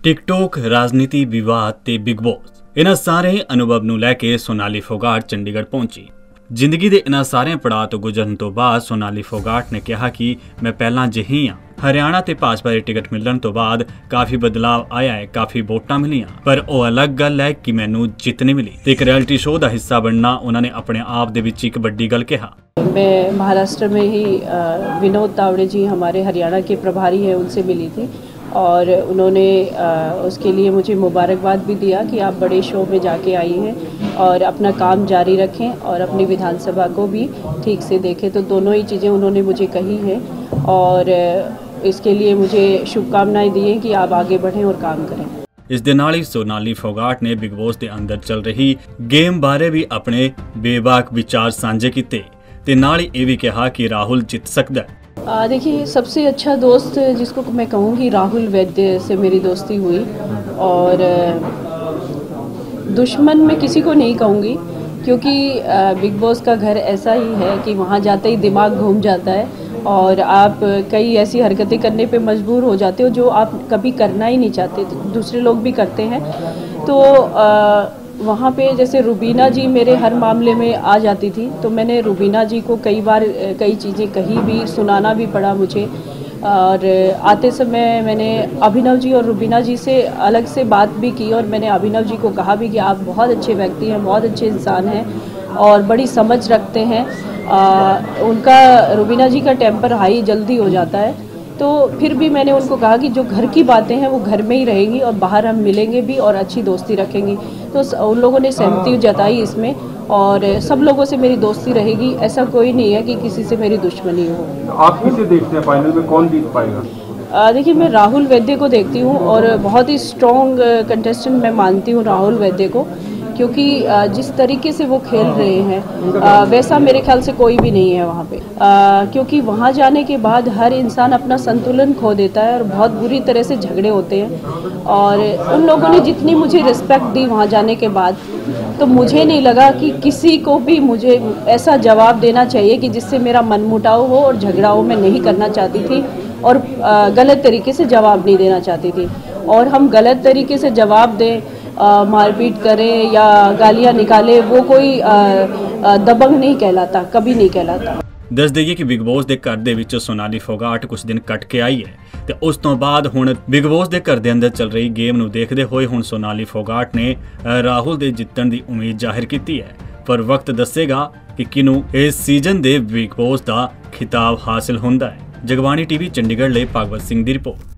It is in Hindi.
टिकटॉक, राजनीति, विवाद ते बिग बॉस, इन्हां सारे अनुभव नूं लैके सोनाली फोगाट चंडीगढ़ पहुंची। जिंदगी दे इन्हां सारे पड़ाव तो गुजरन तो बाद सोनाली फोगाट ने कहा कि मैं पहला जिही हाँ। हरियाणा ते भाजपा की टिकट मिलने तो बाद काफी बदलाव आया है, काफी वोटां मिलियां, पर वो अलग गल है कि मैनू जित नहीं मिली। एक रियलिटी शो का हिस्सा बनना उन्होंने अपने आप दे विच एक बड़ी गल कहा। मैं महाराष्ट्र में ही विनोद तावड़े जी हमारे हरियाणा के प्रभारी हैं, उनसे मिली थी और उन्होंने उसके लिए मुझे मुबारकबाद भी दिया कि आप बड़े शो में जाके आई हैं और अपना काम जारी रखें और अपनी विधानसभा को भी ठीक से देखें। तो दोनों ही चीज़ें उन्होंने मुझे कही हैं और इसके लिए मुझे शुभकामनाएं दी हैं कि आप आगे बढ़ें और काम करें। इस दे नाल ही सोनाली फोगाट ने बिग बॉस के अंदर चल रही गेम बारे भी अपने बेबाक विचार साझे किए ते नाल ही ये भी कहा कि राहुल जित सकता है। देखिए, सबसे अच्छा दोस्त जिसको मैं कहूँगी राहुल वैद्य से मेरी दोस्ती हुई और दुश्मन मैं किसी को नहीं कहूँगी, क्योंकि बिग बॉस का घर ऐसा ही है कि वहाँ जाते ही दिमाग घूम जाता है और आप कई ऐसी हरकतें करने पे मजबूर हो जाते हो जो आप कभी करना ही नहीं चाहते, दूसरे लोग भी करते हैं। तो वहाँ पे जैसे रुबीना जी मेरे हर मामले में आ जाती थी, तो मैंने रुबीना जी को कई बार कई चीज़ें कही भी, सुनाना भी पड़ा मुझे। और आते समय मैंने अभिनव जी और रुबीना जी से अलग से बात भी की और मैंने अभिनव जी को कहा भी कि आप बहुत अच्छे व्यक्ति हैं, बहुत अच्छे इंसान हैं और बड़ी समझ रखते हैं। उनका रुबीना जी का टेम्पर हाई जल्दी हो जाता है, तो फिर भी मैंने उनको कहा कि जो घर की बातें हैं वो घर में ही रहेंगी और बाहर हम मिलेंगे भी और अच्छी दोस्ती रखेंगे। तो उन लोगों ने सहमति जताई इसमें और सब लोगों से मेरी दोस्ती रहेगी। ऐसा कोई नहीं है कि किसी से मेरी दुश्मनी हो। आप किसे देखते हैं फाइनल में, कौन जीत पाएगा? देखिए, मैं राहुल वैद्य को देखती हूँ और बहुत ही स्ट्रॉन्ग कंटेस्टेंट मैं मानती हूँ राहुल वैद्य को, क्योंकि जिस तरीके से वो खेल रहे हैं वैसा मेरे ख्याल से कोई भी नहीं है वहाँ पे। क्योंकि वहाँ जाने के बाद हर इंसान अपना संतुलन खो देता है और बहुत बुरी तरह से झगड़े होते हैं। और उन लोगों ने जितनी मुझे रिस्पेक्ट दी वहाँ जाने के बाद, तो मुझे नहीं लगा कि किसी को भी मुझे ऐसा जवाब देना चाहिए कि जिससे मेरा मनमुटाव हो और झगड़ा हो। मैं नहीं करना चाहती थी और गलत तरीके से जवाब नहीं देना चाहती थी। और हम गलत तरीके से जवाब दें, मारपीट करें या गालियां निकाले, वो कोई दबंग नहीं कहलाता, कभी नहीं कहलाता। दस दईए कि बिग बॉस के घर दे विच सोनाली फोगाट कुछ दिन कट के आई है ते उस तो बाद हुण बिग बॉस के घर दे अंदर चल रही गेम नूं देखदे होए हुण सोनाली फोगाट ने राहुल दे जितण दी उम्मीद जाहिर की है। पर वक्त दसेगा कि किनू इस सीजन दे बिग बॉस का खिताब हासिल हुंदा है। जगबानी टीवी चंडीगढ़ ले भागवत सिंह दी रिपोर्ट।